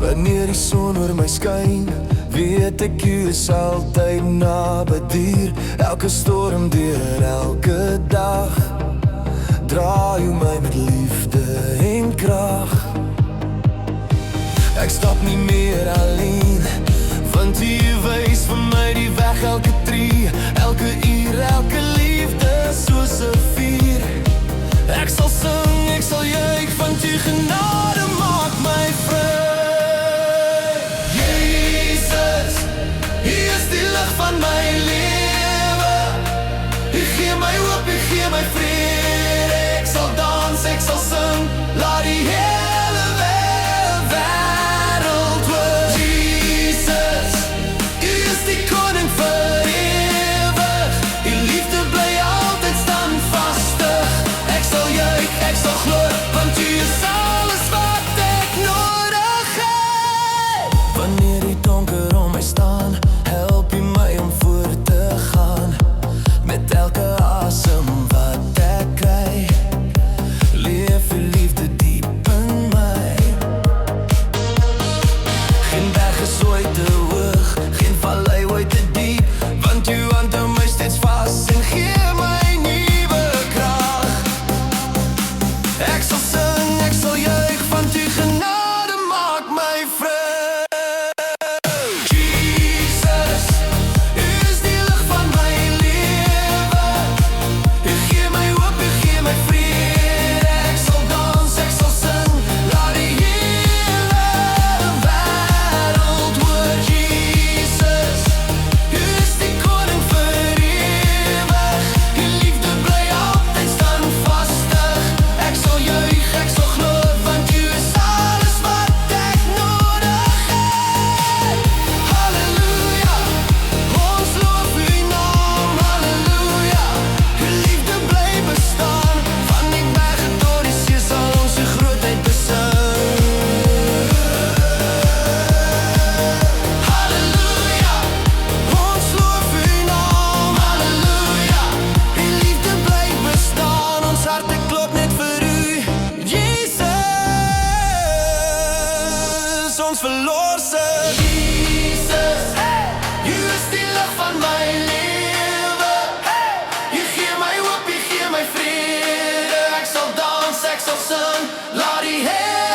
Wanneer die son oor my skyn, weet ek jy is altyd naby dier. Elke storm deur, elke dag, draai jy my met liefde en krag. Ek stap nie meer alleen, want jy wys vir my die weg. Elke tree, elke uur, elke liefde soos 'n vuur. Ek sal sing, ek sal juig, want jy genade maak my vry. Jesus, U is die lig van my lewe. U gee my hoop, U gee my vrede. Ek sal dans, ek sal sing, laat die hele wêreld hoor. Jesus, U is die koning vir ewig. U liefde bly altyd standvastig. Ek sal juig, ek sal glo, want U is alles wat ek nodig het. Wanneer die donker om my staan, help U my om voort te gaan. Met elke asem wat ek kry, leef U liefde diep in my. Geen berg is ooit te hoog, geen vallei ooit te diep, want U hand hou my steeds vas en gee my nuwe krag. Ek sal sing, ek sal juig, want U genade maak my vry. Jesus, U is die lig van my lewe. U gee my hoop, U gee my vrede. Ek sal dans, ek sal sing, laat die hele wêreld hoor. Jesus, U is die koning vir ewig. U liefde bly altyd standvastig. Ek sal juig, ek sal glo, want U is alles wat ek nodig het. Halleluja, ons loof U naam. Halleluja, U liefde bly bestaan. Van die berge tot die see sal ons U grootheid besing. Halleluja, ons loof U naam. Halleluja, U liefde bly bestaan. Ons harte klop net vir U, Jesus, ons verlosser. Jesus, U is die lig van my lewe. U gee my hoop, U gee my vrede. Ek sal dans, ek sal sing, laat die hele